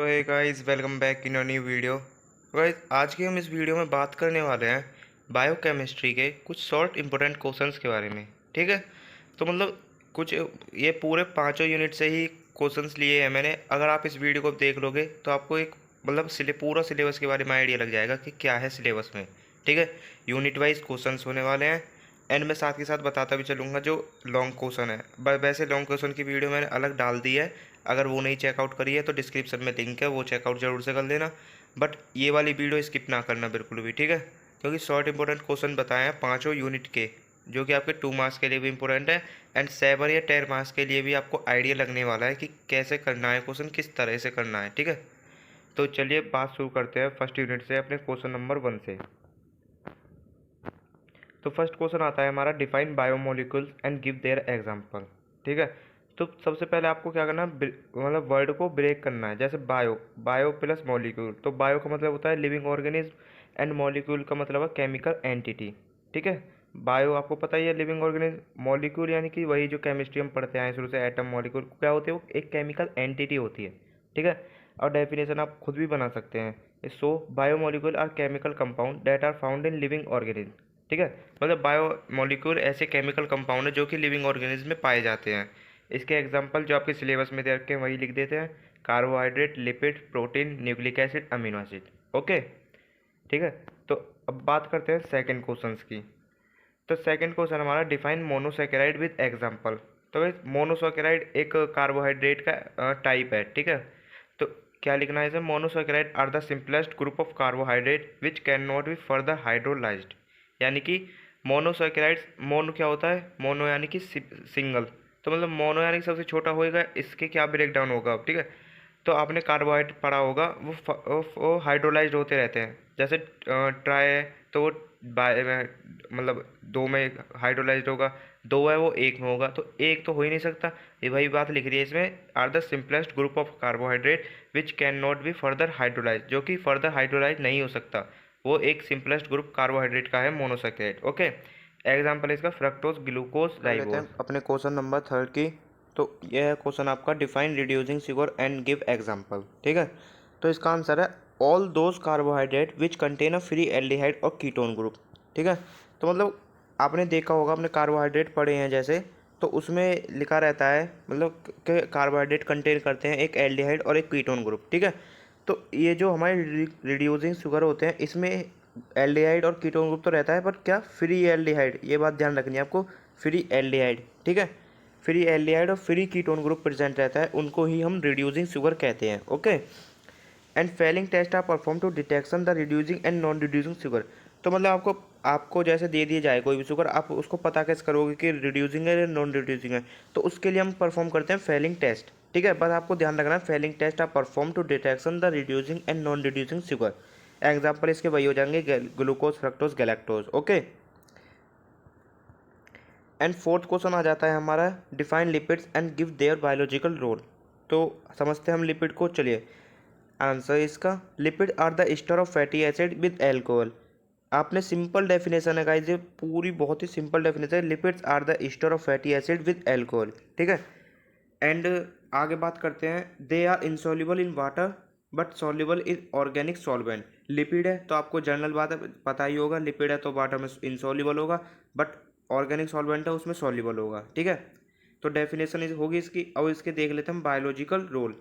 तो hey guys, welcome back in a new video. Guys, आज की हम इस वीडियो में बात करने वाले हैं बायोकेमिस्ट्री के कुछ शॉर्ट इंपॉर्टेंट क्वेश्चंस के बारे में। ठीक है, तो मतलब कुछ ये पूरे पांचों यूनिट से ही क्वेश्चंस लिए हैं मैंने। अगर आप इस वीडियो को देख लोगे तो आपको एक मतलब पूरा सिलेबस के बारे में आइडिया लग जाएगा कि क्या है सिलेबस में। ठीक है, यूनिट वाइज क्वेश्चंस होने वाले हैं एंड मैं साथ के साथ बताता भी चलूँगा जो लॉन्ग क्वेश्चन है। वैसे लॉन्ग क्वेश्चन की वीडियो मैंने अलग डाल दी है, अगर वो नहीं चेकआउट करी है तो डिस्क्रिप्शन में लिंक है, वो चेकआउट जरूर से कर लेना। बट ये वाली वीडियो स्किप ना करना बिल्कुल भी, ठीक है, क्योंकि शॉर्ट इंपॉर्टेंट क्वेश्चन बताए हैं पाँचों यूनिट के, जो कि आपके 2 मार्क्स के लिए भी इंपॉर्टेंट है एंड 7 या 10 मार्क्स के लिए भी आपको आइडिया लगने वाला है कि कैसे करना है क्वेश्चन, किस तरह से करना है। ठीक है, तो चलिए बात शुरू करते हैं फर्स्ट यूनिट से, अपने क्वेश्चन नंबर 1 से। तो फर्स्ट क्वेश्चन आता है हमारा, define biomolecules and give there example. ठीक है, तो सबसे पहले आपको क्या करना है, मतलब वर्ड को ब्रेक करना है। जैसे बायो, बायो प्लस मॉलिक्यूल, तो बायो का मतलब होता है लिविंग ऑर्गेनिज्म एंड मॉलिक्यूल का मतलब है केमिकल एंटिटी। ठीक है, बायो आपको पता ही है लिविंग ऑर्गेनिज्म, मॉलिक्यूल यानी कि वही जो केमिस्ट्री हम पढ़ते आए शुरू से, एटम मॉलिक्यूल क्या होते हैं, वो एक केमिकल एंटिटी होती है। ठीक है, और डेफिनेशन आप खुद भी बना सकते हैं। So biomolecule are chemical compound that are found in living organism. ठीक है, मतलब बायो मॉलिक्यूल ऐसे केमिकल कंपाउंड है जो कि लिविंग ऑर्गेनिज्म में पाए जाते हैं। इसके एग्जांपल जो आपके सिलेबस में दे रखे हैं वही लिख देते हैं, carbohydrate, lipid, protein, nucleic acid, amino acid. Okay, ठीक है। तो अब बात करते हैं सेकंड क्वेश्चन की। तो सेकंड क्वेश्चन हमारा, डिफाइन मोनोसेकेराइड विद एग्जांपल। तो मोनोसेकेराइड एक कार्बोहाइड्रेट का टाइप है। ठीक है, तो क्या लिखना है इसे, monosaccharide are the simplest group of carbohydrate which can not be further hydrolysed. यानी कि मोनोसेकेराइड्स, मोनो क्या होता है, मोनो यानी कि सिंगल, तो मतलब मोनो यानी कि सबसे छोटा होएगा, इसके क्या ब्रेक डाउन होगा। ठीक है, तो आपने कार्बोहाइड्रेट पढ़ा होगा, वो हाइड्रोलाइज्ड होते रहते हैं। जैसे ट्राई है तो वो मतलब 2 में हाइड्रोलाइज्ड होगा, 2 है वो 1 में होगा, तो एक तो हो ही नहीं सकता। ये वही बात लिख रही है इसमें, are the simplest group of carbohydrate which can not be further hydrolyse, जो कि फर्दर हाइड्रोलाइज नहीं हो सकता, वो एक सिंपलेस्ट ग्रुप कार्बोहाइड्रेट का है, मोनोसेकेराइड। ओके, एग्जाम्पल इसका फ्रक्टोज, ग्लूकोज, कर लेते हैं अपने क्वेश्चन नंबर 3 की। तो यह है क्वेश्चन आपका, define reducing sugar and give example. ठीक है, तो इसका आंसर है all those carbohydrate which contain a free aldehyde और कीटोन ग्रुप। ठीक है, तो मतलब आपने देखा होगा, अपने कार्बोहाइड्रेट पढ़े हैं जैसे, तो उसमें लिखा रहता है मतलब कि कार्बोहाइड्रेट कंटेन करते हैं एक एल्डिहाइड और एक कीटोन ग्रुप। ठीक है, तो ये जो हमारे रिड्यूसिंग शुगर होते हैं, इसमें एल्डिहाइड और कीटोन ग्रुप तो रहता है, पर क्या फ्री एल्डिहाइड, ये बात ध्यान रखनी है आपको, फ्री एल्डिहाइड। ठीक है, फ्री एल्डिहाइड और फ्री कीटोन ग्रुप प्रेजेंट रहता है, उनको ही हम रिड्यूसिंग शुगर कहते हैं। Okay, and Fehling test are perform to detection the reducing and non reducing sugar. तो मतलब आपको आपको जैसे दे दिया जाए कोई भी शुगर, आप उसको पता कैसे करोगे कि रिड्यूसिंग है या नॉन रिड्यूसिंग है, तो उसके लिए हम परफॉर्म करते हैं फेलिंग टेस्ट। ठीक है, बस आपको ध्यान रखना है, Fehling test are perform to detection the reducing and non reducing sugar. Example इसके वही हो जाएंगे, glucose, fructose, galactose. Okay, and fourth question आ जाता है हमारा, define lipids and give their biological role. तो समझते हैं हम लिपिड को, चलिए आंसर इसका, lipid are the ester of fatty acid with alcohol. आपने सिंपल डेफिनेशन है गाइस, ये पूरी बहुत ही सिंपल डेफिनेशन है, lipids are the ester of fatty acid with alcohol. ठीक है, एंड आगे बात करते हैं, they are insoluble in water but soluble in organic solvent. Lipid है तो आपको जनरल बात है, पता ही होगा, लिपिड है तो वाटर में इनसॉल्युबल होगा, बट ऑर्गेनिक सॉल्वेंट है उसमें सॉल्युबल होगा। ठीक है, तो डेफिनेशन होगी इसकी। अब इसके देख लेते हैं हम बायोलॉजिकल रोल।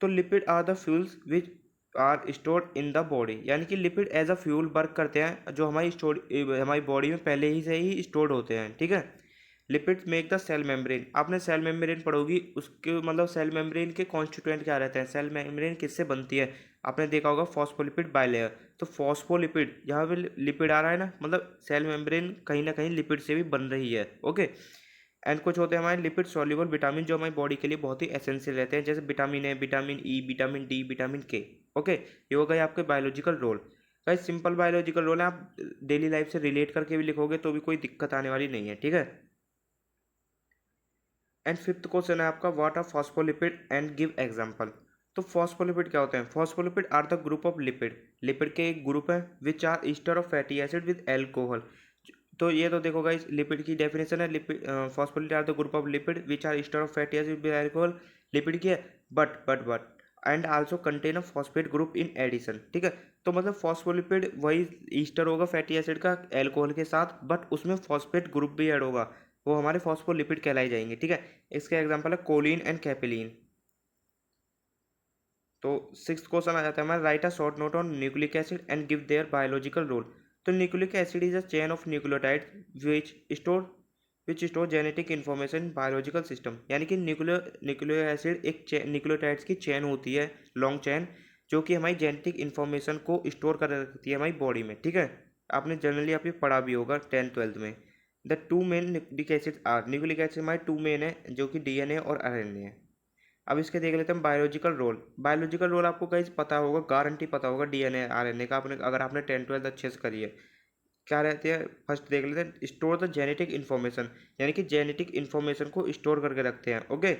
तो lipid are the fuels which are stored in the body, यानी कि lipid as a fuel work करते हैं, जो हमारी बॉडी में पहले ही से ही स्टोर्ड होते हैं। ठीक है, lipids make the cell membrane, आपने सेल मेम्ब्रेन पढ़ोगी, उसके मतलब सेल मेम्ब्रेन के कॉन्स्टिट्यूएंट क्या रहते हैं, सेल मेम्ब्रेन किससे बनती है, आपने देखा होगा फॉस्फोलिपिड बाइलेयर। तो फॉस्फोलिपिड, यहाँ पे लिपिड आ रहा है ना, मतलब सेल मेम्ब्रेन कहीं ना कहीं लिपिड से भी बन रही है। ओके, एंड कुछ होते हैं हमारे लिपिड सॉल्युबल विटामिन, जो हमारी बॉडी के लिए बहुत ही एसेंशियल रहते हैं, जैसे vitamin A, vitamin E, vitamin D, vitamin K. Okay, ये हो गए आपके biological role. Guys simple biological role है, आप डेली लाइफ से रिलेट करके भी लिखोगे तो भी कोई दिक्कत आने वाली नहीं है। ठीक है, एंड फिफ्थ क्वेश्चन है आपका, what are phospholipid and give example. तो फॉस्फोलिपिड क्या होते हैं, phospholipid are the group of lipid, lipid के एक ग्रुप है, which are ester of fatty acid with alcohol. तो ये तो देखो गाइस, लिपिड की डेफिनेशन है, lipid phospholipid are the group of lipid which are ester of fatty acid with alcohol. Lipid की है, but and also contain a phosphate group in addition, ठीक है। तो मतलब फॉस्फोलिपिड वही ईस्टर होगा फैटी एसिड का एल्कोहल के साथ, बट उसमें फॉस्फेट ग्रुप भी ऐड होगा, वो हमारे फॉस्फोलिपिड कहलाई जाएंगे, ठीक है। इसका एग्जांपल है कोलिन एंड कैपेलिन। तो सिक्स क्वेश्चन आ जाता है हमारा, write a short note on nucleic acid and give their biological role. तो nucleic acid is a chain of nucleotide which store genetic information biological system, यानी कि nucleo acid एक nucleotides की चेन होती है, लॉन्ग चेन, जो कि हमारी जेनेटिक इन्फॉर्मेशन को स्टोर कर रखती है हमारी बॉडी में, ठीक है। आपने जनरली आप ये पढ़ा भी होगा 10th-12th में। The two main nucleic acid are, nucleic acid हमारे टू मेन है जो कि डीएनए और आरएनए है। अब इसके देख लेते हैं बायोलॉजिकल रोल। बायोलॉजिकल रोल आपको गाइस पता होगा, गारंटी पता होगा डीएनए आरएनए का, आपने अगर आपने 10th-12th अच्छे से करी है। क्या रहते हैं, फर्स्ट देख लेते हैं, स्टोर द जेनेटिक इन्फॉर्मेशन, यानी कि जेनेटिक इन्फॉर्मेशन को स्टोर करके रखते हैं, ओके।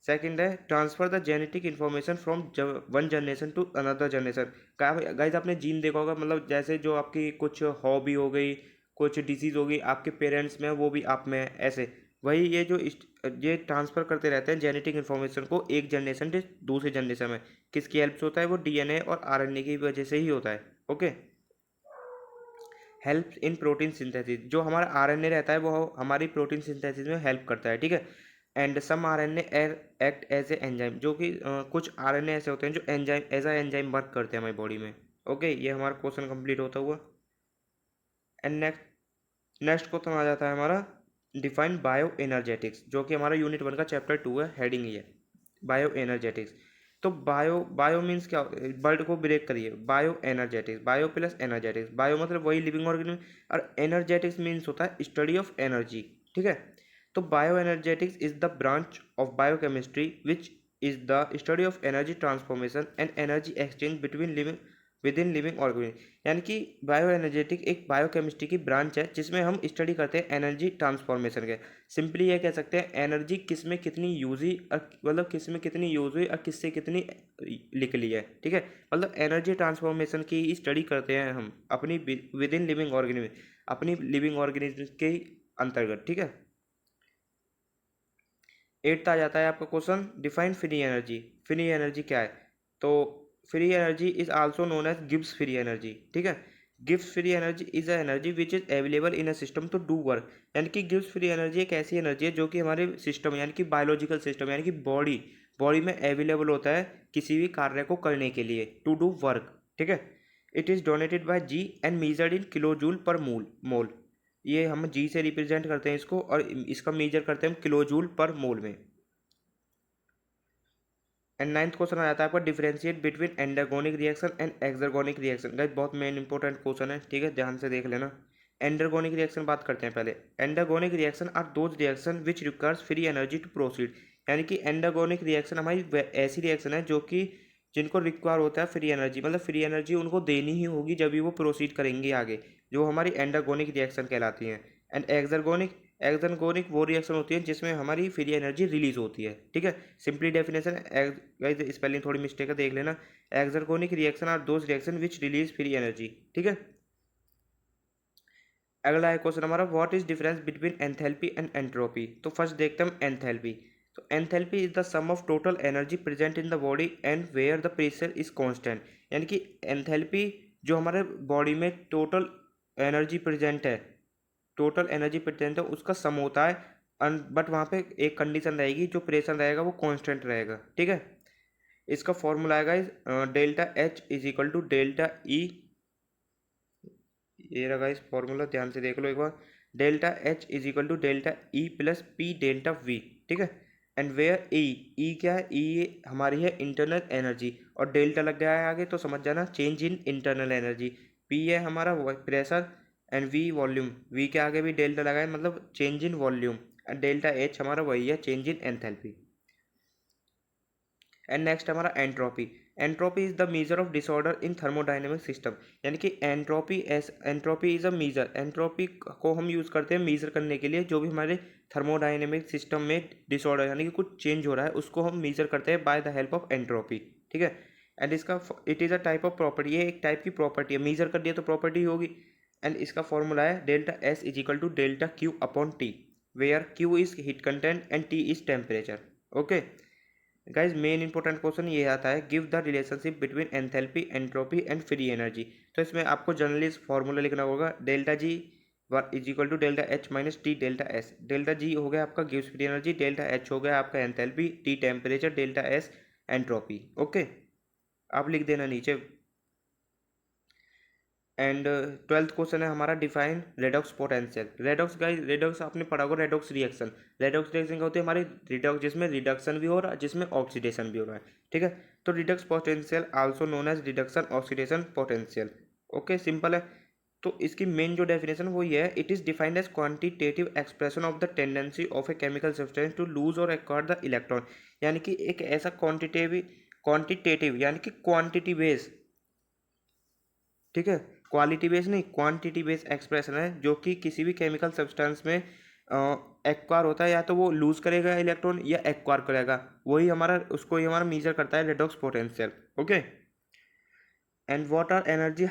सेकंड है transfer the genetic information from one generation to another generation. Guys आपने जीन देखा होगा, मतलब जैसे जो आपकी कुछ हॉबी हो गई, कुछ डिजीज हो गई, आपके पेरेंट्स में है वो भी आप में है, ऐसे वही ये ट्रांसफर करते रहते हैं जेनेटिक इन्फॉर्मेशन को एक जनरेशन से दूसरे जनरेशन में। किसकी हेल्प से होता है, वो डीएनए और आरएनए की वजह से ही होता है, okay. Help in protein synthesis, जो हमारा आरएनए रहता है वो हमारी प्रोटीन सिंथेसिस में हेल्प करता है, ठीक है। And some RNA act as a enzyme, जो कि कुछ आरएनए ऐसे होते हैं जो enzyme as a enzyme work करते हैं हमारी बॉडी में, ओके। ये हमारा क्वेश्चन कंप्लीट होता हुआ। एंड नेक्स्ट क्वेश्चन आ जाता है हमारा, डिफाइन बायो एनर्जेटिक्स, जो कि हमारा यूनिट 1 का चैप्टर 2 है, हेडिंग ही है बायो एनर्जेटिक्स। तो बायो बायो मीन्स क्या, वर्ड को ब्रेक करिए, bio energetics, bio plus energetics, bio मतलब वही लिविंग ऑर्गेनिज्म, और एनर्जेटिक्स मीन्स होता है स्टडी ऑफ एनर्जी, ठीक है। तो bio energetics is the branch of biochemistry which is the study of energy transformation and energy exchange between living with in living organism, यानी कि बायो एनर्जेटिक एक biochemistry की branch है जिसमें हम स्टडी करते हैं एनर्जी ट्रांसफॉर्मेशन के। सिंपली ये कह सकते हैं एनर्जी किस में कितनी यूज हुई, और मतलब किस में कितनी यूज हुई और किससे कितनी निकली है, ठीक है। मतलब एनर्जी ट्रांसफॉर्मेशन की स्टडी करते हैं हम अपनी विद इन लिविंग ऑर्गेनिज्म, अपनी लिविंग ऑर्गेनिज्म के अंतर्गत, ठीक है। 8th आ जाता है आपका question, define free energy. Free energy क्या है, तो free energy is also known as Gibbs free energy, ठीक है। Gibbs free energy is a energy which is available in a system to do work, यानी कि गिब्स फ्री एनर्जी एक ऐसी energy है जो कि हमारे सिस्टम यानी कि बायोलॉजिकल सिस्टम यानी कि बॉडी बॉडी में अवेलेबल होता है किसी भी कार्य को करने के लिए, टू डू वर्क, ठीक है। It is donated by G and measured in kilo joule per mole. ये हम जी से रिप्रेजेंट करते हैं इसको, और इसका मेजर करते हैं हम किलो जूल पर मोल में। एंड 9th क्वेश्चन आ जाता है आपका, differentiate between endergonic reaction and exergonic reaction. Guys बहुत मेन इंपॉर्टेंट क्वेश्चन है, ठीक है, ध्यान से देख लेना। एंडरगोनिक रिएक्शन बात करते हैं पहले। Endergonic reaction are those reaction which requires free energy to proceed, यानी कि एंडरगोनिक रिएक्शन हमारी ऐसी रिएक्शन है जो कि जिनको रिक्वायर होता है फ्री एनर्जी, मतलब फ्री एनर्जी उनको देनी ही होगी जब भी वो प्रोसीड करेंगे आगे, जो हमारी एंडरगोनिक रिएक्शन कहलाती हैं। एंड एक्सर्गोनिक, एक्सर्गोनिक वो रिएक्शन होती है जिसमें हमारी फ्री एनर्जी रिलीज होती है, ठीक है। सिंपली डेफिनेशन, स्पेलिंग थोड़ी मिस्टेक है देख लेना। Exergonic reaction are those reaction which release free energy, ठीक है। अगला है क्वेश्चन हमारा, what is difference between enthalpy and entropy. तो फर्स्ट देखते हैं हम एंथैल्पी। तो enthalpy is the sum of total energy present in the body and where the pressure is constant, यानी कि एंथैल्पी जो हमारे बॉडी में टोटल एनर्जी प्रेजेंट है, टोटल एनर्जी प्रेजेंट है उसका सम होता है, बट वहाँ पे एक कंडीशन रहेगी, जो प्रेशर रहेगा वो कांस्टेंट रहेगा, ठीक है। इसका फॉर्मूला आएगा delta H is equal to delta E, ये रहा इस फॉर्मूला, ध्यान से देख लो एक बार। Delta H is equal to delta E plus P delta V, ठीक है। एंड वेयर ई, ई क्या है, ई हमारी है इंटरनल एनर्जी, और डेल्टा लग गया है आगे तो समझ जाना change in internal energy. P है हमारा pressure, and V volume, V के आगे भी डेल्टा लगा है मतलब change in volume, and delta H हमारा वही है change in enthalpy. And next हमारा entropy. Entropy is the measure of disorder in thermodynamic system, यानी कि entropy is a measure, entropy को हम यूज़ करते हैं मेजर करने के लिए जो भी हमारे थर्मोडाइनमिक सिस्टम में डिसऑर्डर यानी कि कुछ चेंज हो रहा है उसको हम मेजर करते हैं by the help of entropy, ठीक है। एंड इसका it is a type of property, ये एक टाइप की प्रॉपर्टी है, मेजर कर दिया तो प्रॉपर्टी होगी। एंड इसका फॉर्मूला है delta S is equal to delta Q upon T, where Q is heat content and T is temperature, okay. Guys main important question ये आता है, give the relationship between enthalpy, entropy and free energy. तो इसमें आपको generally formula लिखना होगा, delta G is equal to delta H minus T delta S. Delta G हो गया आपका गिव्स फ्री एनर्जी, डेल्टा एच हो गया आपका enthalpy, T temperature, delta S entropy. Okay, आप लिख देना नीचे। एंड 12th क्वेश्चन है हमारा, define redox potential. Redox guys, redox आपने पढ़ा होगा, रेडॉक्स रिएक्शन। रेडॉक्स रिएक्शन क्या होती है हमारी, रिडॉक्स जिसमें रिडक्शन भी हो रहा है, जिसमें ऑक्सीडेशन भी हो रहा है, ठीक है। तो redox potential also known as reduction oxidation potential. Okay, simple है। तो इसकी मेन जो डेफिनेशन वो ये है, it is defined as quantitative expression of the tendency of a chemical substance to lose और एक्वायर द इलेक्ट्रॉन। यानी कि एक ऐसा क्वांटिटेटिव यानी कि क्वांटिटी बेस, ठीक है, क्वालिटी बेस नहीं, क्वांटिटी बेस एक्सप्रेशन है, जो कि किसी भी केमिकल सब्सटेंस में एक्वायर होता है, या तो वो लूज करेगा इलेक्ट्रॉन या एक्वायर करेगा, वही हमारा, उसको ही हमारा मेजर करता है redox potential. Okay, and what are energy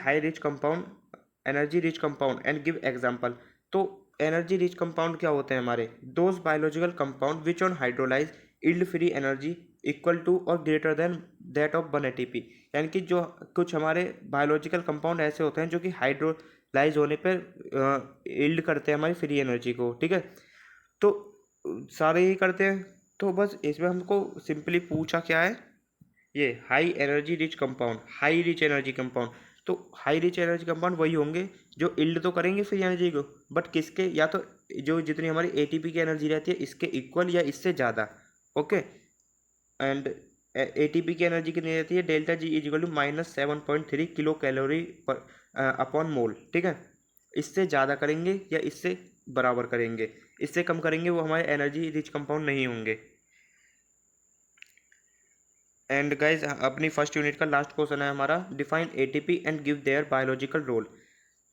rich compound and give example. तो एनर्जी रिच कंपाउंड क्या होते हैं हमारे, those biological compound which on hydrolyse yield free energy equal to और greater than that of 1 ATP. यानी कि जो कुछ हमारे बायोलॉजिकल कंपाउंड ऐसे होते हैं जो कि हाइड्रोलाइज होने पर इल्ड करते हैं हमारी फ्री एनर्जी को, ठीक है। तो सारे ही करते हैं। तो बस इसमें हमको सिंपली पूछा क्या है, ये high energy rich compound, high rich energy compound. तो हाई रिच एनर्जी कंपाउंड वही होंगे जो इल्ड तो करेंगे फ्री एनर्जी को, बट किसके, या तो जो जितनी हमारी एटीपी की एनर्जी रहती है इसके इक्वल या इससे ज़्यादा। ओके, एंड एटीपी की एनर्जी कितनी रहती है, delta G is equal to -7.3 kilo calorie पर अपॉन मोल, ठीक है। इससे ज़्यादा करेंगे या इससे बराबर करेंगे, इससे कम करेंगे वो हमारे एनर्जी रिच कंपाउंड नहीं होंगे। एंड गाइज अपनी फर्स्ट यूनिट का लास्ट क्वेश्चन है हमारा, define ATP and give their biological role.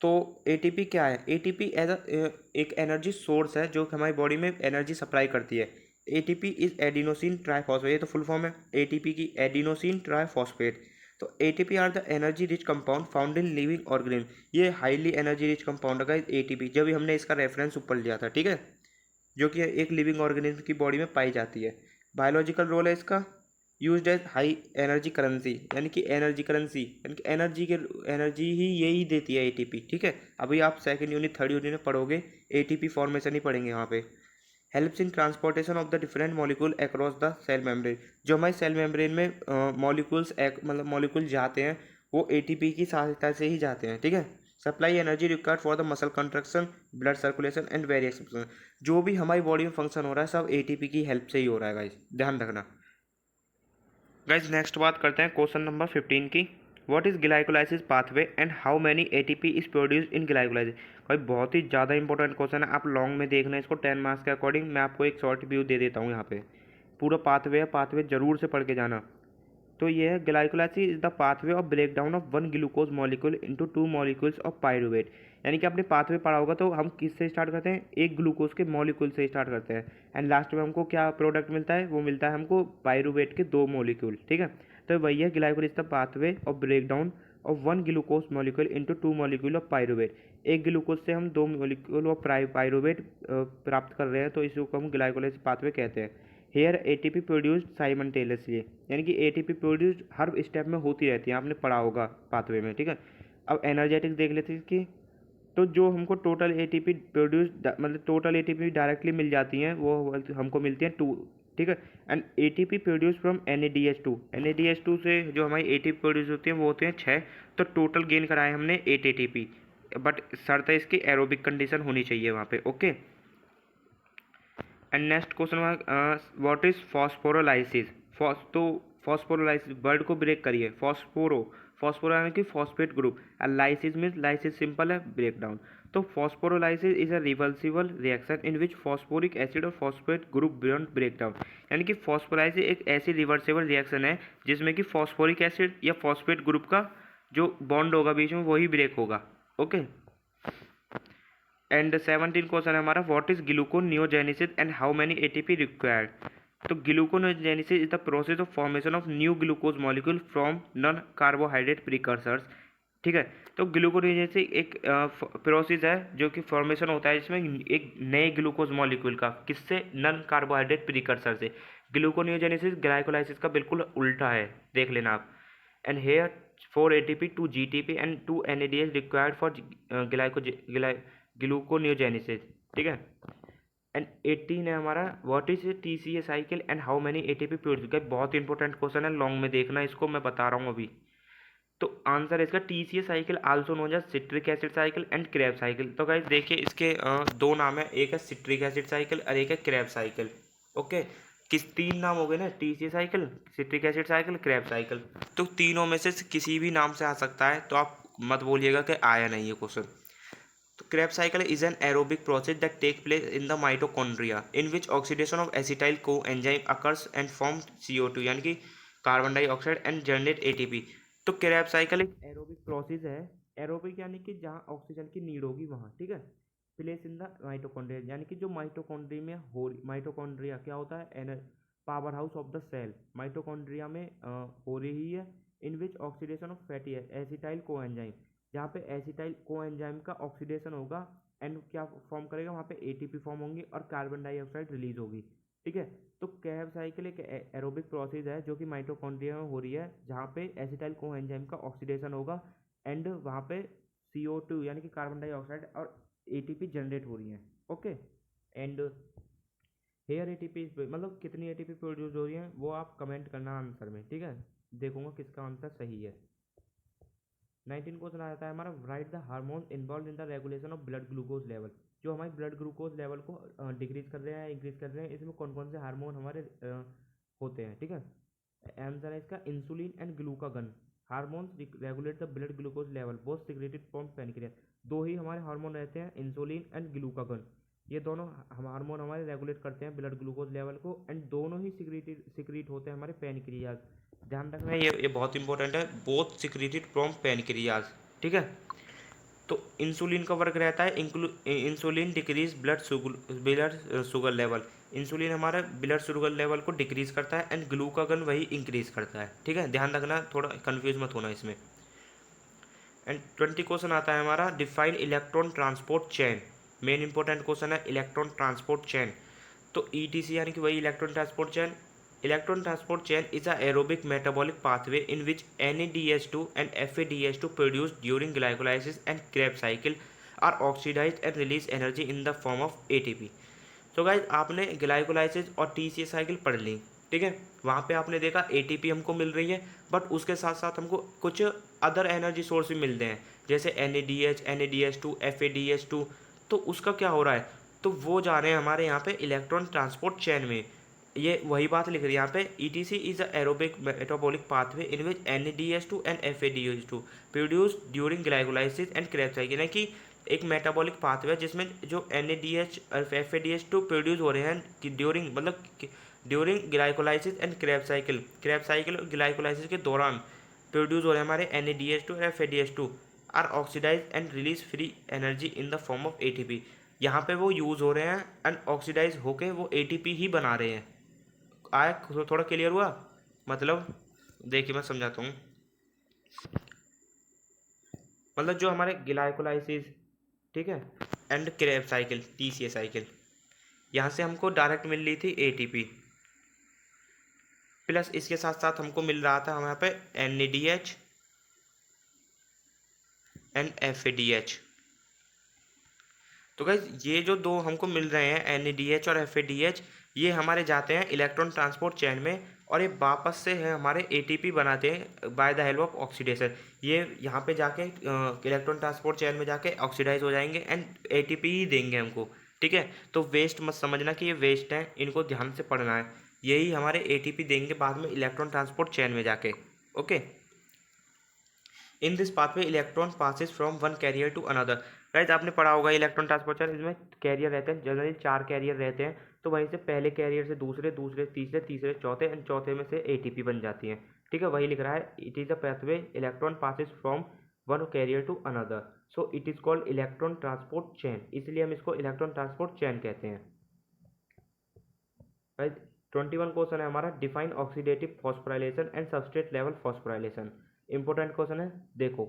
तो एटीपी क्या है, एटीपी एज एक एनर्जी सोर्स है जो हमारी बॉडी में एनर्जी सप्लाई करती है। एटीपी इज एडिनोसिन ट्राइफॉस्फेट, ये तो फुल फॉर्म है एटीपी की, एडिनोसिन ट्राइफॉस्फेट। तो ATP are the energy rich compound found in living organism. ये हाईली एनर्जी रिच कंपाउंड है एटीपी, जब भी हमने इसका रेफरेंस ऊपर लिया था, ठीक है, जो कि एक लिविंग ऑर्गेनिज्म की बॉडी में पाई जाती है। बायोलॉजिकल रोल है इसका, used as high energy currency, यानी कि एनर्जी करेंसी, यानी कि एनर्जी ही यही देती है एटीपी, ठीक है। अभी आप सेकंड यूनिट थर्ड यूनिट में पढ़ोगे, एटीपी फॉर्मेशन ही पढ़ेंगे वहाँ पे। Helps in transportation of the different molecule across the cell membrane. जो हमारे सेल मेम्ब्रेन में मॉलिक्यूल्स मतलब मॉलिक्यूल जाते हैं वो एटीपी की सहायता से ही जाते हैं, ठीक है। Supply energy required for the muscle construction, blood circulation and various function. जो भी हमारी बॉडी में फंक्शन हो रहा है सब एटीपी की हेल्प से ही हो रहा है गाइस, ध्यान रखना। गाइज नेक्स्ट बात करते हैं क्वेश्चन नंबर 15 की, what is glycolysis pathway and how many ATP is produce in glycolysis. भाई बहुत ही ज़्यादा इंपॉर्टेंट क्वेश्चन है, आप लॉन्ग में देखना इसको 10 मार्क्स के अकॉर्डिंग। मैं आपको एक शॉर्ट व्यू दे देता हूँ यहाँ पे, पूरा पाथवे है, पाथवे जरूर से पढ़ के जाना। तो ये है, glycolysis is the pathway of break down of 1 glucose molecule into 2 molecules of pyruvate. यानी कि आपने पाथवे पढ़ा होगा, तो हम किससे स्टार्ट करते हैं, एक ग्लूकोज के मॉलिक्यूल से स्टार्ट करते हैं, एंड लास्ट में हमको क्या प्रोडक्ट मिलता है, वो मिलता है हमको पायरुवेट के 2 मॉलिक्यूल, ठीक है। तो वही है, glycolysis the pathway of break down of 1 glucose molecule into 2 molecule of pyruvate. एक ग्लूकोज से हम 2 मॉलिक्यूल ऑफ पायरुवेट प्राप्त कर रहे हैं, तो इसको हम ग्लाइकोलाइसिस पाथवे कहते हैं। हेयर एटीपी प्रोड्यूस्ड साइमल्टेनियसली, यानी कि एटीपी प्रोड्यूस्ड हर स्टेप में होती रहती है, आपने पढ़ा होगा पाथवे में, ठीक है। अब एनर्जेटिक्स देख लेते हैं इसकी। तो जो हमको टोटल एटीपी प्रोड्यूस्ड, मतलब टोटल एटीपी डायरेक्टली मिल जाती हैं, वो हमको मिलती हैं 2, ठीक है। And ATP produce from NADH2, NADH2 से जो हमारी एटीपी प्रोड्यूस होती है वो होते हैं 6। तो टोटल गेन कराए हमने 8 एटीपी, बट शर्त है इसकी एरोबिक कंडीशन होनी चाहिए वहाँ पे। Okay, and next question, what is phosphorolysis. तो फॉस्फोरोलाइसिस, वर्ड को ब्रेक करिए, फॉस्फोरो यानी कि फॉस्फेट ग्रुप, और लाइसिस मीन्स, लाइसिस सिंपल है ब्रेक डाउन। तो phosphorolysis is a reversible reaction in which phosphoric acid और phosphate group beyond break down. यानी कि फॉस्फोराइसिस एक ऐसी रिवर्सिबल रिएक्शन है जिसमें कि फॉस्फोरिक एसिड या फॉस्फेट ग्रुप का जो बॉन्ड होगा बीच में वही ब्रेक होगा। ओके, एंड 17 क्वेश्चन है हमारा, what is gluconeogenesis and how many ATP required. तो gluconeogenesis is the process of formation of new glucose molecule from non carbohydrate precursors, ठीक है। तो ग्लूकोनेजेसिस एक प्रोसेस है जो कि फॉर्मेशन होता है जिसमें एक नए ग्लूकोज मॉलिक्यूल का, किससे, नन कार्बोहाइड्रेट प्रीकर्सर से। ग्लूकोनियोजेनेसिस ग्लाइकोलाइसिस का बिल्कुल उल्टा है, देख लेना आप। And here 4 ATP 2 GTP and 2 NADH required for gluconeogenesis, ठीक है। एंड 18 है हमारा, what is TCA cycle and how many ATP produce. बहुत इंपॉर्टेंट क्वेश्चन है, लॉन्ग में देखना इसको, मैं बता रहा हूँ अभी। तो आंसर है इसका TCA cycle, also known as citric acid cycle and Krebs cycle. तो गाइस देखिए इसके दो नाम है, एक है सिट्रिक एसिड साइकिल और एक है क्रेब साइकिल। ओके, किस तीन नाम हो गए ना, TCA cycle, citric acid cycle, crab cycle. तो तीनों में से किसी भी नाम से आ सकता है, तो आप मत बोलिएगा कि आया नहीं है क्वेश्चन। तो Krebs cycle is an aerobic process that takes place in the mitochondria in which oxidation of acetyl coenzyme occurs and forms CO2 यानी कि carbon dioxide and generate ATP। तो Krebs cycle एक एरोबिक प्रोसेस है, aerobic यानी कि जहाँ oxygen की need होगी वहाँ, ठीक है। प्लेस इन द माइटोकॉन्ड्रिया यानी कि जो माइटोकॉन्ड्रिया में हो, माइटोकॉन्ड्रिया क्या होता है, power house of the cell, mitochondria में हो रही है। In which oxidation of fatty acetyl coenzyme, जहाँ पे एसिटाइल कोएंजाइम का ऑक्सीडेशन होगा एंड क्या फॉर्म करेगा, वहाँ पे ATP फॉर्म होंगी और कार्बन डाइऑक्साइड रिलीज होगी, ठीक है। तो कैब साइकिल एक एरोबिक प्रोसेस है जो कि माइटोकॉन्ड्रिया में हो रही है, जहाँ पे एसिटाइल कोएंजाइम का ऑक्सीडेशन होगा एंड वहाँ पे CO2 यानी कि कार्बन डाइऑक्साइड और ATP जनरेट हो रही है। ओके, एंड हेयर ATP मतलब कितनी ATP प्रोड्यूस हो रही है वो आप कमेंट करना आंसर में, ठीक है। देखूंगा किसका आंसर सही है। 19 क्वेश्चन आ जाता है हमारा, right the hormone involve in the regulation of blood glucose level. जो हमारे ब्लड ग्लूकोज लेवल को डिक्रीज कर रहे हैं, इंक्रीज कर रहे हैं, इसमें कौन कौन से हार्मोन हमारे होते हैं, ठीक है। आंसर है इसका insulin and glucagon. Hormones regulate the blood glucose level both secreted from pancreas. दो ही हमारे हार्मोन रहते हैं, इंसुलिन एंड ग्लूकागन। ये दोनों हम हार्मोन हमारे रेगुलेट करते हैं ब्लड ग्लूकोज लेवल को, एंड दोनों ही सिक्रीट होते हैं हमारे पैनक्रियाज। ध्यान रखना है, ये बहुत इंपॉर्टेंट है, बोथ सिक्रीटेड फ्रॉम पैनक्रियाज, ठीक है। तो इंसुलिन का वर्क रहता है, insulin decrease blood sugar level. Insulin हमारा ब्लड शुगर लेवल को डिक्रीज करता है एंड ग्लूकागन वही इंक्रीज करता है, ठीक है। ध्यान रखना, थोड़ा कंफ्यूज मत होना इसमें। एंड 20 क्वेश्चन आता है हमारा, define electron transport chain. Main important question है इलेक्ट्रॉन ट्रांसपोर्ट चेन। तो ETC यानी कि वही electron transport chain. Electron transport chain is a aerobic metabolic pathway in which NADH2 and FADH2 produced during glycolysis and Krebs cycle are oxidized and release energy in the form of ATP। तो guys आपने glycolysis और TCA cycle पढ़ ली, ठीक है। वहाँ पे आपने देखा ATP हमको मिल रही है, बट उसके साथ साथ हमको कुछ अदर एनर्जी सोर्स भी मिलते हैं, जैसे NADH, NADH2, FADH2। तो उसका क्या हो रहा है, तो वो जा रहे हैं हमारे यहाँ पे इलेक्ट्रॉन ट्रांसपोर्ट चेन में। ये वही बात लिख रही है यहाँ पे, ETC is a aerobic metabolic pathway in which NADH2 and FADH2 produce during glycolysis and Krebs cycle. यानी कि एक मेटाबॉलिक पाथवे जिसमें जो NADH और FADH2 प्रोड्यूस हो रहे हैं कि ड्यूरिंग, मतलब during glycolysis and Krebs cycle और ग्लाइकोलाइसिस के दौरान प्रोड्यूस हो रहे हैं हमारे NADH2 और FADH2 are oxidise and release free energy in the form of ATP। यहाँ पे वो यूज़ हो रहे हैं एंड ऑक्सीडाइज होके वो ATP ही बना रहे हैं। आया, थोड़ा क्लियर हुआ मतलब। देखिए मैं समझाता हूँ, मतलब जो हमारे ग्लाइकोलाइसिस, ठीक है, and Krebs cycle, TCA cycle, यहाँ से हमको डायरेक्ट मिल रही थी ATP, प्लस इसके साथ साथ हमको मिल रहा था हमारे पे NADH एंड FADH। तो गाइज ये जो दो हमको मिल रहे हैं NADH और FADH, ये हमारे जाते हैं इलेक्ट्रॉन ट्रांसपोर्ट चेन में, और ये वापस से है हमारे ATP बनाते हैं by the help of oxidation. ये यहाँ पे जाके इलेक्ट्रॉन ट्रांसपोर्ट चेन में जाके ऑक्सीडाइज हो जाएंगे एंड ATP ही देंगे हमको, ठीक है। तो वेस्ट मत समझना कि ये वेस्ट है, इनको ध्यान से पढ़ना है। यही हमारे ATP देंगे बाद में इलेक्ट्रॉन ट्रांसपोर्ट चेन में जाके। Okay, in this pathway electron passes from one carrier to another. Guys आपने पढ़ा होगा इलेक्ट्रॉन ट्रांसपोर्टर, इसमें कैरियर रहते हैं, जनरली 4 कैरियर रहते हैं। तो वहीं से पहले कैरियर से दूसरे, दूसरे तीसरे, तीसरे चौथे, एंड चौथे में से ATP बन जाती है, ठीक है। वही लिख रहा है, it is a pathway electron passes from one carrier to another, so it is called electron transport chain, इसलिए हम इसको इलेक्ट्रॉन ट्रांसपोर्ट चेन कहते हैं। गाइस 21 क्वेश्चन है हमारा, define oxidative phosphorylation and substrate level phosphorylation. Important question है, देखो।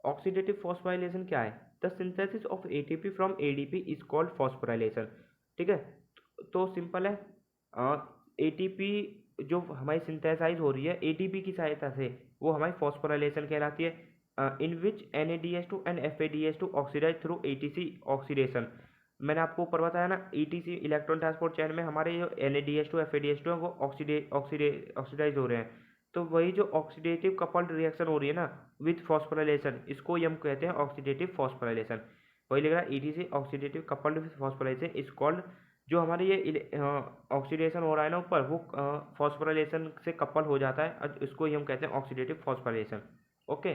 Oxidative phosphorylation क्या है? The synthesis of ATP from ADP is called phosphorylation. ठीक है, तो सिंपल है, एटीपी जो हमारी सिंथेसाइज हो रही है एटीपी की सहायता से, वो हमारी फॉस्फोराइलेशन कहलाती है। In which NADH2 and FADH2 oxidise through ATC oxidation. मैंने आपको ऊपर बताया ना, ETC इलेक्ट्रॉन ट्रांसपोर्ट चैन में हमारे जो NADH2 FADH2 है वो ऑक्सीडाइज हो रहे हैं। तो वही जो ऑक्सीडेटिव कपल्ड रिएक्शन हो रही है ना विथ फॉस्फोराइलेशन, इसको ही हम कहते हैं ऑक्सीडेटिव फॉस्फोराइलेशन। वही लिख रहा है ETC oxidative coupled with phosphorylation is called. जो हमारे ये ऑक्सीडेशन हो रहा है ना ऊपर, वो फॉस्फोराइलेशन से कपल हो जाता है और इसको ही हम कहते हैं oxidative phosphorylation. Okay,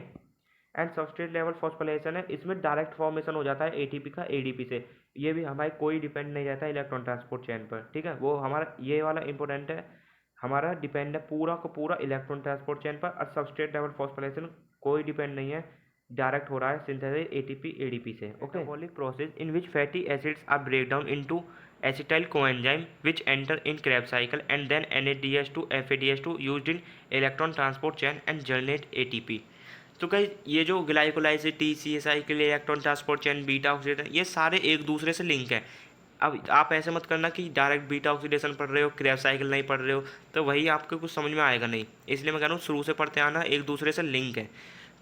and substrate level phosphorylation है, इसमें डायरेक्ट फॉर्मेशन हो जाता है एटीपी का एडीपी से। ये भी हमारे कोई डिपेंड नहीं रहता इलेक्ट्रॉन ट्रांसपोर्ट चेन पर। ठीक है, वो हमारा ये वाला इंपॉर्टेंट है, हमारा डिपेंड है पूरा का पूरा इलेक्ट्रॉन ट्रांसपोर्ट चेन पर, और सबस्ट्रेट लेवल फॉस्फोराइलेशन कोई डिपेंड नहीं है, डायरेक्ट हो रहा है सिंथेसिस एटीपी एडीपी से। Okay, metabolic process in which fatty acids are break down into acetyl coenzyme which enter in Krebs cycle and then NADH2 FADH2 used in electron transport chain and generate ATP। तो कई ये जो glycolysis T cycle electron transport chain beta oxidation ये सारे एक दूसरे से link है। अब आप ऐसे मत करना कि डायरेक्ट बीटा ऑक्सीडेशन पढ़ रहे हो क्रेब साइकिल नहीं पढ़ रहे हो, तो वही आपको कुछ समझ में आएगा नहीं। इसलिए मैं कह रहा हूँ शुरू से पढ़ते आना, एक दूसरे से लिंक है।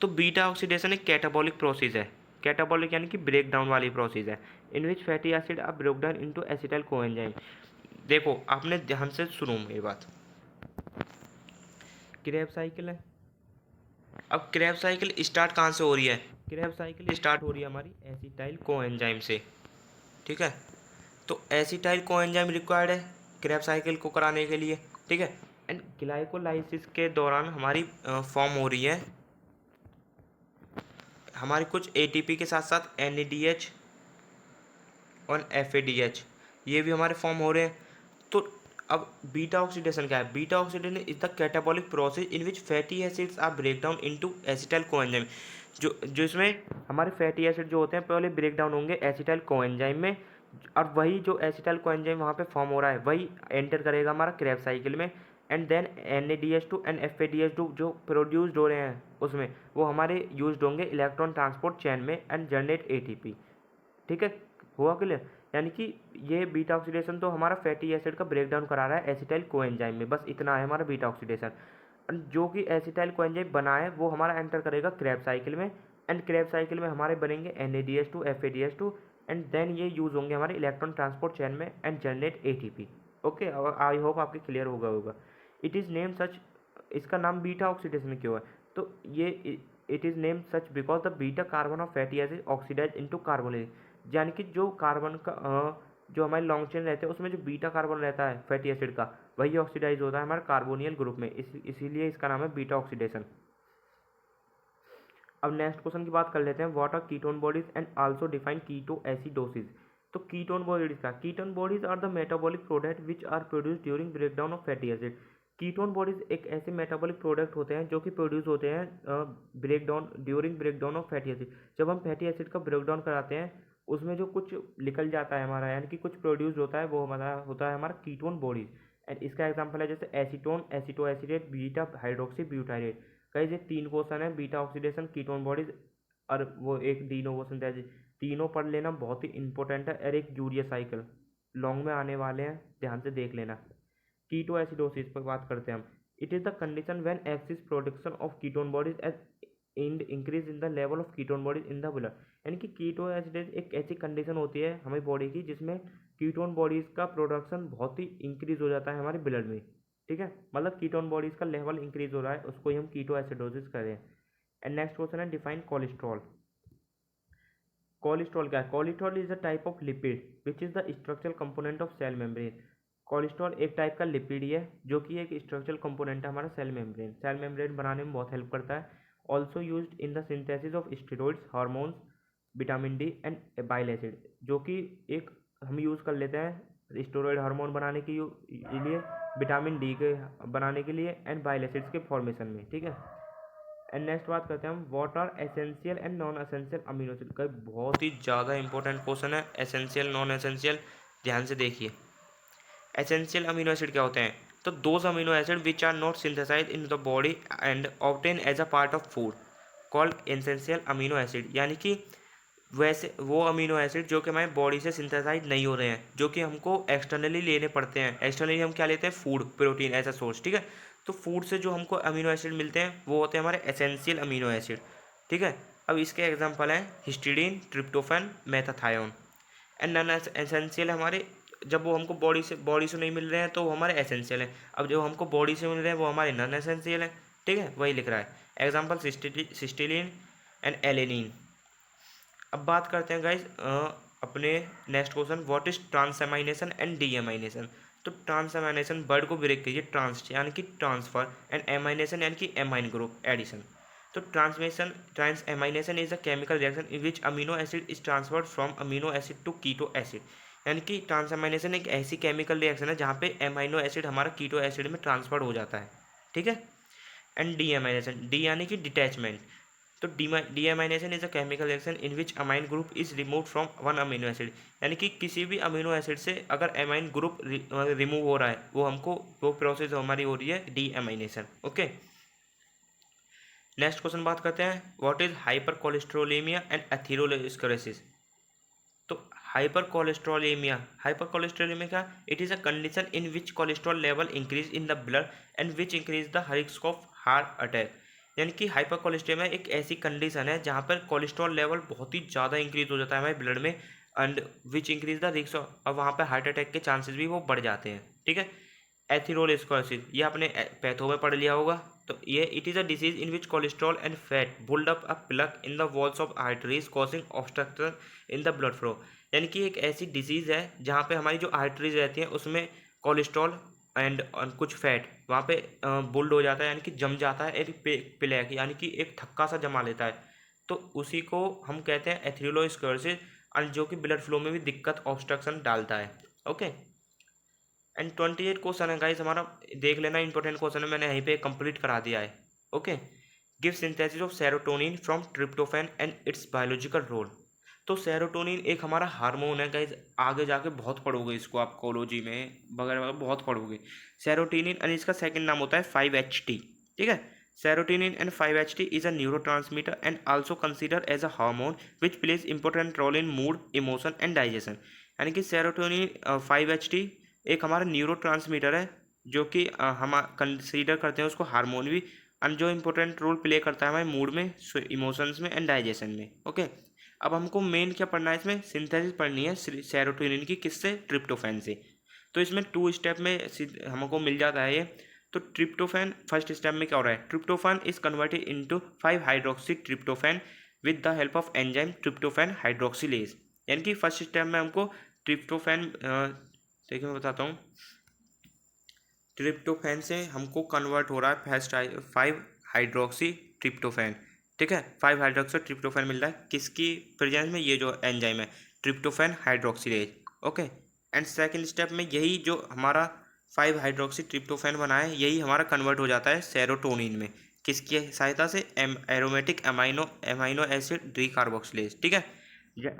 तो बीटा ऑक्सीडेशन एक कैटाबॉलिक प्रोसेस है, कैटाबॉलिक यानी कि ब्रेक डाउन वाली प्रोसेस है, in which fatty acid are broke down into acetyl coenzyme. देखो आपने ध्यान से सुनो मेरी बात, क्रेब साइकिल है। अब क्रेब साइकिल स्टार्ट कहाँ से हो रही है? क्रेब साइकिल स्टार्ट हो रही है हमारी एसिटाइल कोएंजाइम से। ठीक है, तो एसिटाइल कोएंजाइम रिक्वायर्ड है क्रेब साइकिल को कराने के लिए। ठीक है, एंड ग्लाइकोलाइसिस के दौरान हमारी फॉर्म हो रही है हमारी कुछ एटीपी के साथ साथ NADH और FADH, ये भी हमारे फॉर्म हो रहे हैं। तो अब बीटा ऑक्सीडेशन क्या है? Beta oxidation is the catabolic process in which fatty acids are break down into acetyl coenzyme. जो इसमें हमारे फैटी एसिड जो होते हैं पहले ब्रेक डाउन होंगे एसिटाइल कोएंजाइम में, और वही जो एसिटाइल कोएंजाइम वहाँ पे फॉर्म हो रहा है वही एंटर करेगा हमारा क्रेब साइकिल में, and then NADH2 and FADH2 जो प्रोड्यूस्ड हो रहे हैं उसमें वो हमारे यूज्ड होंगे इलेक्ट्रॉन ट्रांसपोर्ट चेन में एंड जनरेट ATP। ठीक है, हुआ क्लियर? यानी कि ये बीटा ऑक्सीडेशन तो हमारा फैटी एसिड का ब्रेक डाउन करा रहा है एसिटाइल कोएंजाइम में, बस इतना है हमारा बीटा ऑक्सीडेशन। जो कि एसिटाइल कोएंजाइम बना है वो हमारा एंटर करेगा क्रेब साइकिल में, एंड क्रेब साइकिल में हमारे बनेंगे NADH2 FADH2, एंड देन ये यूज़ होंगे हमारे इलेक्ट्रॉन ट्रांसपोर्ट चेन में and generate ATP। Okay, I hope आपके क्लियर होगा। इट इज़ नेम सच, इसका नाम बीटा ऑक्सीडेशन क्यों है? तो ये it is name such because the beta carbon of fatty acid oxidise into carbonyl, यानी कि जो कार्बन का जो हमारे लॉन्ग चेन रहते हैं उसमें जो बीटा कार्बन रहता है फैटी एसिड का वही ऑक्सीडाइज होता है हमारे कार्बोनियल ग्रुप में, इसीलिए इसका नाम है बीटा ऑक्सीडेशन। अब नेक्स्ट क्वेश्चन की बात कर लेते हैं, what are ketone bodies and also define ketoacidosis. तो कीटोन बॉडीज का, ketone bodies are the metabolic product which are produce during breakdown of fatty acid. Ketone bodies एक ऐसे मेटाबॉलिक प्रोडक्ट होते हैं जो कि प्रोड्यूस होते हैं breakdown during breakdown of fatty acid. जब हम फैटी एसिड का ब्रेकडाउन कराते हैं उसमें जो कुछ निकल जाता है हमारा, यानी कि कुछ प्रोड्यूस होता है, वो हमारा होता है हमारा कीटोन बॉडीज। एंड इसका एग्जांपल है जैसे acetone, एसिटो acetate, beta hydroxy butyrate. कई से 3 क्वेश्चन है, बीटा ऑक्सीडेशन, कीटोन बॉडीज और वो एक डी नोवो सिंथेसिस, तीनों पढ़ लेना बहुत ही इंपॉर्टेंट है। और एक यूरिया साइकिल लॉन्ग में आने वाले हैं, ध्यान से देख लेना। कीटो एसिडोसिस पर बात करते हैं हम। It is the condition when excess production of ketone bodies as in increase in the level of ketone bodies in the blood. यानी कि कीटो एसिडेज एक ऐसी कंडीशन होती है हमारी बॉडी की जिसमें कीटोन बॉडीज का प्रोडक्शन बहुत ही इंक्रीज हो जाता है हमारे ब्लड में। ठीक है, मतलब कीटोन बॉडीज का लेवल इंक्रीज हो रहा है, उसको ही हम कीटो एसिडोसिस कह रहे हैं। एंड नेक्स्ट क्वेश्चन है, डिफाइन कोलेस्ट्रॉल। कोलेस्ट्रॉल क्या है? Cholesterol is a type of lipid which is the structural component of cell membrane. Cholesterol एक टाइप का लिपिड ही है जो कि एक स्ट्रक्चरल कंपोनेंट है हमारा सेल मेम्ब्रेन। सेल मेम्ब्रेन बनाने में बहुत हेल्प करता है। Also used in the synthesis of steroids, hormones, vitamin D and bile acid, जो कि एक हम यूज़ कर लेते हैं स्टेरॉइड हार्मोन बनाने के लिए, विटामिन डी के बनाने के लिए एंड बाइल एसिड्स के फॉर्मेशन में। ठीक है, एंड नेक्स्ट बात करते हैं हम, what are essential and non essential amino acid का। बहुत ही ज़्यादा इंपॉर्टेंट क्वेश्चन है, एसेंशियल नॉन एसेंशियल, ध्यान से देखिए। एसेंशियल अमीनो एसिड क्या होते हैं? तो those amino acid which are not synthesize in the body and obtain as a part of food. Called essential amino acid, यानी कि वैसे वो अमीनो एसिड जो कि हमारे बॉडी से सिंथेसाइज नहीं हो रहे हैं, जो कि हमको एक्सटर्नली लेने पड़ते हैं। एक्सटर्नली हम क्या लेते हैं? फूड, प्रोटीन ऐसा सोर्स, ठीक है। तो फूड से जो हमको अमीनो एसिड मिलते हैं वो होते हैं हमारे एसेंशियल अमीनो एसिड, ठीक है। अब इसके एग्जांपल हैं histidine, tryptophan, methionine. And non essential हमारे, जब वो हमको बॉडी से नहीं मिल रहे हैं तो वो हमारे एसेंशियल हैं। अब जो हमको बॉडी से मिल रहे हैं वो हमारे नॉन एसेंशियल हैं, ठीक है। वही लिख रहा है एग्जाम्पल सिस्टीलिन एंड एलेनिन। अब बात करते हैं गाइज अपने next question, what is transamination and deamination. तो ट्रांसएमाइनेशन वर्ड को ब्रेक कीजिए, ट्रांस यानी कि ट्रांसफर, एंड एमाइनेशन यानी कि एमाइन ग्रुप एडिशन। तो transamination is a chemical reaction in which amino acid is transferred from amino acid to keto acid. यानी कि ट्रांसएमाइनेशन एक ऐसी केमिकल रिएक्शन है जहाँ पे एमाइनो एसिड हमारा कीटो एसिड में ट्रांसफर्ड हो जाता है, ठीक है। एंड डीएमाइनेशन, डी यानी कि डिटैचमेंट। तो deamination is a chemical reaction in which amine group is remove from one amino acid. यानी कि किसी भी अमीनो एसिड से अगर एमाइन ग्रुप रिमूव हो रहा है वो हमको, वो प्रोसेस हमारी हो रही है डीएमाइनेशन, ओके। नेक्स्ट क्वेश्चन बात करते हैं, what is hyper cholesterolaemia and atherosclerosis. तो हाइपर कोलेस्ट्रोलेमिया क्या? It is a condition in which cholesterol level increase in the blood and which increase the risk of heart attack. यानी कि hyper कोलेस्ट्रेमिया एक ऐसी condition है जहाँ पर कोलेस्ट्रॉल लेवल बहुत ही ज़्यादा इंक्रीज हो जाता है हमारे ब्लड में, and which increase the risk, और वहाँ पर हार्ट अटैक के चांसेस भी वो बढ़ जाते हैं, ठीक है। एथेरोस्क्लेरोसिस, ये आपने पैथो में पढ़ लिया होगा। तो ये it is a disease in which cholesterol and fat built up a plug in the walls of arteries causing obstruction in the blood flow. यानी कि एक ऐसी डिजीज़ है जहाँ पे हमारी जो आर्टरीज रहती हैं उसमें कोलेस्ट्रॉल एंड कुछ फैट वहाँ पे बुल्ड हो जाता है, यानी कि जम जाता है, एक प्लेग यानी कि एक थक्का सा जमा लेता है। तो उसी को हम कहते हैं एथेरोस्क्लेरोसिस, और जो कि ब्लड फ्लो में भी दिक्कत, ऑब्स्ट्रक्शन डालता है, ओके। एंड 28 क्वेश्चन है गाइस हमारा, देख लेना, इंपॉर्टेंट क्वेश्चन है, मैंने यहीं पे कंप्लीट करा दिया है, okay. Give synthesis of serotonin from tryptophan and its biological role. तो सेरोटोनिन एक हमारा हार्मोन है गाइस, आगे जाके बहुत पढ़ोगे इसको आप कॉलोजी में वगैरह वगैरह बहुत पढ़ोगे। सेरोटोनिन एंड इसका सेकंड नाम होता है 5-HT, ठीक है। Serotonin and 5-HT is a neurotransmitter and also consider as a hormone which plays important role in mood, emotion and digestion. यानी कि सेरोटोनिन 5-HT एक हमारा न्यूरोट्रांसमीटर है जो कि हम कंसीडर करते हैं उसको हार्मोन भी, एंड जो इंपॉर्टेंट रोल प्ले करता है हमारे मूड में, इमोशंस में एंड डाइजेशन में, ओके। अब हमको मेन क्या पढ़ना है, इसमें सिंथेसिस पढ़नी है सेरोटोनिन की, किससे? ट्रिप्टोफैन से। तो इसमें 2 स्टेप में हमको मिल जाता है ये। तो ट्रिप्टोफैन फर्स्ट स्टेप में क्या हो रहा है, tryptophan is converted into five hydroxy tryptophan with the help of enzyme tryptophan hydroxylase. यानी कि फर्स्ट स्टेप में हमको ट्रिप्टोफैन, देखिए मैं बताता हूँ, ट्रिप्टोफैन से हमको कन्वर्ट हो रहा है फर्स्ट 5-हाइड्रोक्सी ट्रिप्टोफैन, ठीक है। 5-हाइड्रोक्सी ट्रिप्टोफैन मिल रहा है किसकी प्रेजेंस में? ये जो एंजाइम है tryptophan hydroxylase, okay. And second step में यही जो हमारा 5-हाइड्रोक्सी ट्रिप्टोफैन बना है यही हमारा कन्वर्ट हो जाता है सेरोटोनिन में, किसकी सहायता से? एरोमेटिक अमाइनो एसिड डीकार्बोक्सिलेज, ठीक है।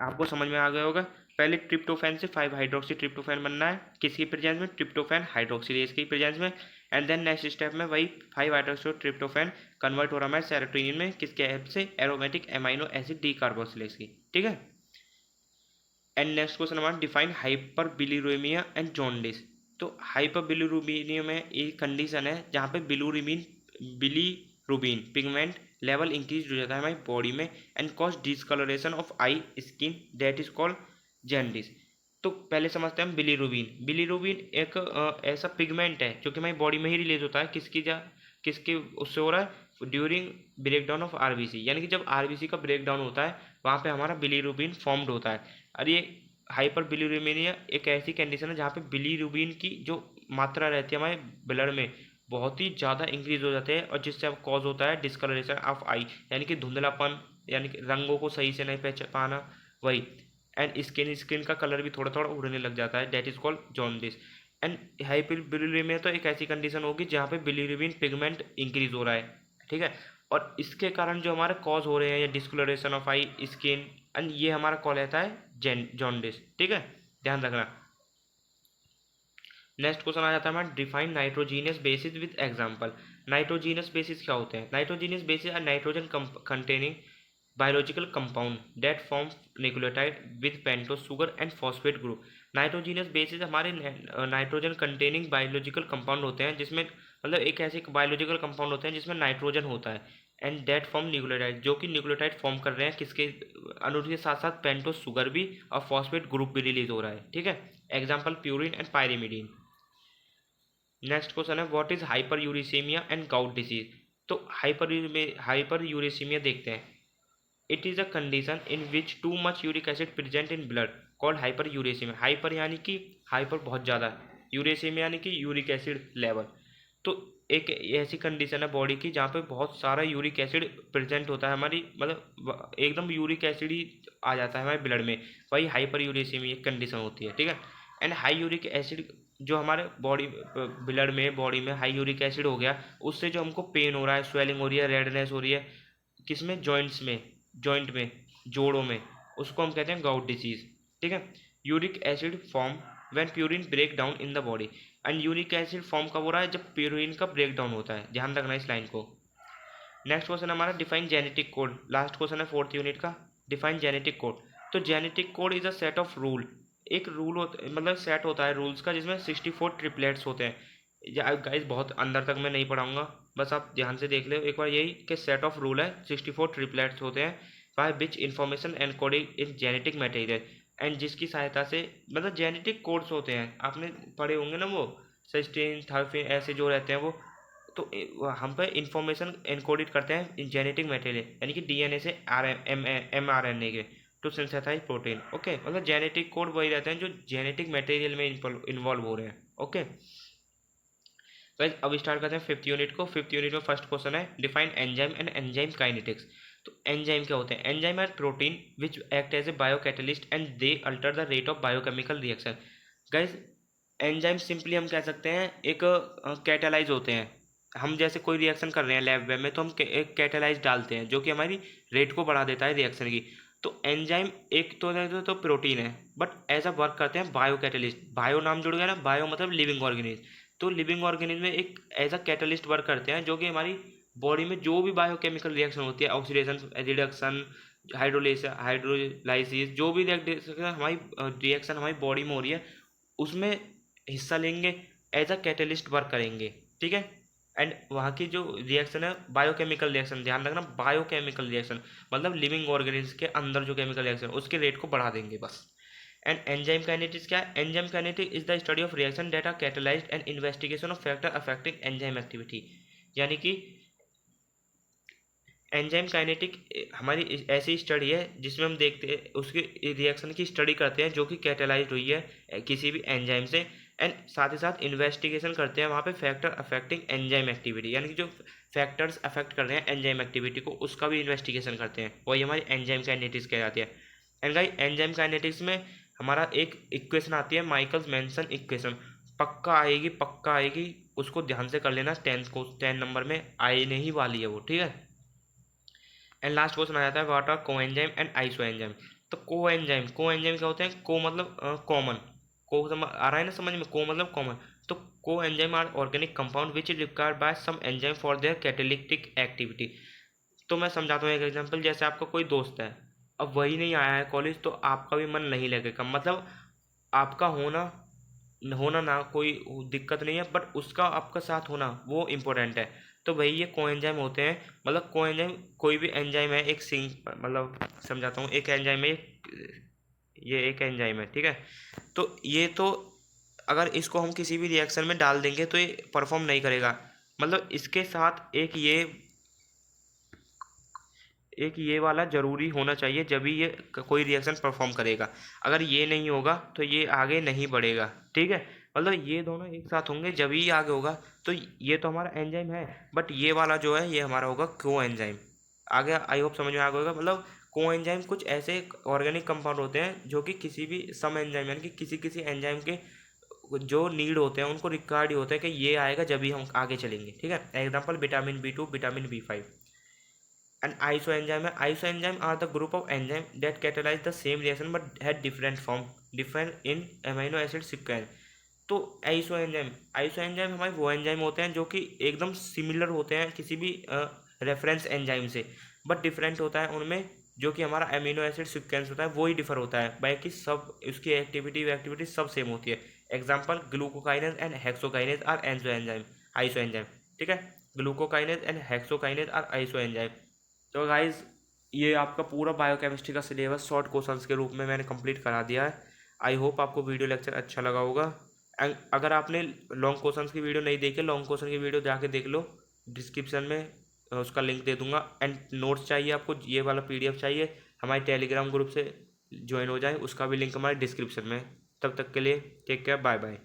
आपको समझ में आ गया होगा। पहले ट्रिप्टोफैन से 5-हाइड्रोक्सी ट्रिप्टोफैन बनना है किसकी प्रेजेंस में? ट्रिप्टोफैन हाइड्रोक्सिलेज की प्रेजेंस में। एंड देन नेक्स्ट स्टेप में वही 5-हाइड्रोक्सी ट्रिप्टोफैन कन्वर्ट हो रहा है सेरोटोनिन में, किसके हेल्प से? एरोमेटिक अमाइनो एसिड डीकार्बोक्सिलेज की, ठीक है। एंड नेक्स्ट क्वेश्चन हमारा, डिफाइन हाइपर बिलीरुबिमिया एंड जॉन्डिस। तो हाइपर बिलीरुबिनिया में एक कंडीशन है जहाँ पे बिलीरुबिन पिगमेंट लेवल इंक्रीज हो जाता है हमारी बॉडी में and cause discoloration of eye skin, that is called jaundice. तो पहले समझते हैं हम बिलीरुबिन। बिलीरुबिन एक ऐसा पिगमेंट है जो कि हमारी बॉडी में ही रिलीज होता है, किसके उससे हो रहा है? During breakdown of RBC. यानी कि जब आरबीसी का ब्रेकडाउन होता है वहाँ पे हमारा बिलीरुबिन फॉर्म्ड होता है। और ये हाइपर बिलीरुबिनिया एक ऐसी कंडीशन है जहाँ पे बिलीरुबिन की जो मात्रा रहती है हमारे ब्लड में बहुत ही ज़्यादा इंक्रीज हो जाते हैं, और जिससे अब कॉज होता है डिस्कलरेशन ऑफ आई, यानी कि धुंधलापन, यानी कि रंगों को सही से नहीं पहचान पाना, वही। एंड स्किन का कलर भी थोड़ा थोड़ा उड़ने लग जाता है, that is called jaundice. And hyperbilirubinemia तो एक ऐसी कंडीशन होगी जहाँ पे बिलीरुबिन पिगमेंट इंक्रीज हो रहा है, ठीक है। और इसके कारण जो हमारे कॉज हो रहे हैं या discoloration of eye, skin, and ये हमारा कॉल रहता है जॉन्डिस, ठीक है, ध्यान रखना। नेक्स्ट क्वेश्चन आ जाता है हमारा define nitrogenous bases with example. Nitrogenous bases क्या होते हैं? Nitrogenous bases are nitrogen containing biological compound that form nucleotide with pentose sugar and phosphate group। Nitrogenous basis हमारे नाइट्रोजन कंटेनिंग बायोलॉजिकल कंपाउंड होते हैं जिसमें मतलब एक ऐसे बायोलॉजिकल कंपाउंड होते हैं जिसमें नाइट्रोजन होता है एंड दैट फॉर्म न्यूक्लियोटाइड, जो कि न्यूक्लियोटाइड फॉर्म कर रहे हैं किसके अणु के साथ साथ पेंटोस सुगर भी और फॉस्फेट ग्रुप भी रिलीज हो रहा है। ठीक है, example purine and pyrimidine. Next question है what is hyperuricemia and gout disease. तो हाइपर यूरिसीमिया देखते हैं। It is a condition in which too much uric acid present in blood called hyperuricemia. Hyper यानी कि hyper बहुत ज़्यादा, यूरेसीमिया यानी कि यूरिक एसिड लेवल। तो एक ऐसी कंडीशन है बॉडी की जहाँ पे बहुत सारा यूरिक एसिड प्रेजेंट होता है हमारी, मतलब एकदम यूरिक एसिड ही आ जाता है हमारे ब्लड में, वही हाइपर यूरेसीमिया कंडीशन होती है। ठीक है, एंड हाई यूरिक एसिड जो हमारे बॉडी ब्लड में बॉडी में हाई यूरिक एसिड हो गया, उससे जो हमको पेन हो रहा है, स्वेलिंग हो रही है, रेडनेस हो रही है, किसमें? जॉइंट्स में, जॉइंट में, जोड़ों में, उसको हम कहते हैं गाउट डिसीज। ठीक है, uric acid form when purine break down in the body. And uric acid form कब हो रहा है? जब प्यूरिन का ब्रेक डाउन होता है, ध्यान रखना इस लाइन को। नेक्स्ट क्वेश्चन हमारा define genetic code. Last question है फोर्थ यूनिट का, डिफाइन जेनेटिक कोड। तो genetic code is a set of rule, एक रूल होता मतलब सेट होता है रूल्स का जिसमें 64 ट्रिपलेट्स होते हैं। गाइस बहुत अंदर तक मैं नहीं पढ़ाऊंगा, बस आप ध्यान से देख लो एक बार, यही कि सेट ऑफ रूल है, 64 ट्रिपलेट्स होते हैं by which information encoded in genetic material, and जिसकी सहायता से मतलब जेनेटिक कोड्स होते हैं, आपने पढ़े होंगे ना वो सिस्टीन थर्फिन ऐसे जो रहते हैं वो, तो हम पे इंफॉर्मेशन एनकोडेड करते हैं जेनेटिक मटेरियल यानी कि डीएनए से R M R N A के टू सिंथेसाइज प्रोटीन। ओके, मतलब जेनेटिक कोड वही रहते हैं जो जेनेटिक मटेरियल में इन्वॉल्व हो रहे हैं। ओके गाइस, अब स्टार्ट करते हैं फिफ्थ यूनिट को। फिफ्थ यूनिट में फर्स्ट क्वेश्चन है define enzyme and enzyme kinetics. तो एंजाइम क्या होते हैं? Enzyme are protein which act as a biocatalyst and they alter the rate of biochemical reaction. Guys, enzyme simply हम कह सकते हैं एक कैटालाइज होते हैं। हम जैसे कोई रिएक्शन कर रहे हैं लैब में तो हम एक कैटालाइज डालते हैं जो कि हमारी रेट को बढ़ा देता है रिएक्शन की। तो एंजाइम एक तो प्रोटीन है बट ऐसा वर्क करते हैं बायो कैटलिस्ट। बायो नाम जुड़ गया ना, बायो मतलब लिविंग ऑर्गेनिज्म। तो लिविंग ऑर्गेनिज्म में एक ऐसा कैटलिस्ट वर्क करते हैं जो कि हमारी बॉडी में जो भी बायोकेमिकल रिएक्शन होती है, ऑक्सीडेशन, रिडक्शन, हाइड्रोलाइसिस, जो भी रिएक्शन हमारी बॉडी में हो रही है उसमें हिस्सा लेंगे, एज अ कैटलिस्ट वर्क करेंगे। ठीक है, एंड वहाँ की जो रिएक्शन है बायोकेमिकल रिएक्शन, ध्यान रखना बायोकेमिकल रिएक्शन मतलब लिविंग ऑर्गेनिज्म के अंदर जो केमिकल रिएक्शन उसके रेट को बढ़ा देंगे बस। एंड एंजाइम काइनेटिक्स क्या है? Enzyme kinetics is the study of reaction data catalysed and investigation of factor affecting enzyme activity. यानी कि एंजाइम काइनेटिक हमारी ऐसी स्टडी है जिसमें हम देखते हैं उसके रिएक्शन की स्टडी करते हैं जो कि कैटेलाइज्ड हुई है किसी भी एंजाइम से, एंड साथ ही साथ इन्वेस्टिगेशन करते हैं वहाँ पे फैक्टर अफेक्टिंग एंजाइम एक्टिविटी, यानी कि जो फैक्टर्स अफेक्ट कर रहे हैं एंजाइम एक्टिविटी को उसका भी इन्वेस्टिगेशन करते हैं, वही हमारी एंजाइम काइनेटिक्स कहलाती है। एंड गाइस, एंजाइम काइनेटिक्स में हमारा एक इक्वेशन आती है माइकल्स मेंसन इक्वेशन, पक्का आएगी पक्का आएगी, उसको ध्यान से कर लेना, 10 नंबर में आने ही वाली है वो। ठीक है, एंड लास्ट क्वेश्चन आ जाता है what are coenzyme and isoenzyme. तो कोएंजाइम क्या होते हैं? को मतलब कॉमन, को आ रहा है ना समझ में, को मतलब कॉमन। तो coenzyme are organic compound which is required by some enzyme for their catalytic activity. तो मैं समझाता हूँ एक एग्जांपल, जैसे आपका कोई दोस्त है, अब वही नहीं आया है कॉलेज तो आपका भी मन नहीं लगेगा, मतलब आपका होना होना ना कोई दिक्कत नहीं है बट उसका आपका साथ होना वो इम्पोर्टेंट है। तो वही ये कोएंजाइम होते हैं, मतलब कोएंजाइम कोई भी एंजाइम है, एक सिंक मतलब समझाता हूँ, एक एंजाइम है, ये एक एंजाइम है। ठीक है, तो ये तो अगर इसको हम किसी भी रिएक्शन में डाल देंगे तो ये परफॉर्म नहीं करेगा, मतलब इसके साथ एक ये वाला ज़रूरी होना चाहिए जब भी ये कोई रिएक्शन परफॉर्म करेगा। अगर ये नहीं होगा तो ये आगे नहीं बढ़ेगा। ठीक है, मतलब ये दोनों एक साथ होंगे जब ही आगे होगा। तो ये तो हमारा एंजाइम है बट ये वाला जो है ये हमारा होगा को एंजाइम। आगे आई होप समझ में आ गया होगा, मतलब को एंजाइम कुछ ऐसे ऑर्गेनिक कंपाउंड होते हैं जो कि किसी भी सम एंजाइम यानी कि किसी किसी एंजाइम के जो नीड होते हैं उनको रिक्वायर्ड ही होता है कि ये आएगा जब ही हम आगे चलेंगे। ठीक है, example vitamin B2, vitamin B5। And isoenzyme है, isoenzyme are the group of enzyme that catalyze the same reaction but had different form, different in amino acid sequence। तो आइसो एंजाइम हमारे वो एंजाइम होते हैं जो कि एकदम सिमिलर होते हैं किसी भी रेफरेंस एंजाइम से, बट डिफरेंट होता है उनमें जो कि हमारा अमीनो एसिड सीक्वेंस होता है वही डिफर होता है, बाकी सब उसकी एक्टिविटी सब सेम होती है। Example glucokinase and hexokinase are enzo enzyme, isoenzyme. ठीक है, glucokinase and hexokinase are isoenzyme. तो गाइज ये आपका पूरा बायोकेमिस्ट्री का सिलेबस शॉर्ट क्वेश्चंस के रूप में मैंने कंप्लीट करा दिया है। आई होप आपको वीडियो लेक्चर अच्छा लगा होगा। एंड अगर आपने लॉन्ग क्वेश्चंस की वीडियो नहीं देखी, लॉन्ग क्वेश्चन की वीडियो जाके देख लो, डिस्क्रिप्शन में उसका लिंक दे दूंगा। एंड नोट्स चाहिए आपको, ये वाला पीडीएफ चाहिए, हमारे टेलीग्राम ग्रुप से ज्वाइन हो जाए, उसका भी लिंक हमारे डिस्क्रिप्शन में। तब तक के लिए टेक केयर, बाय बाय।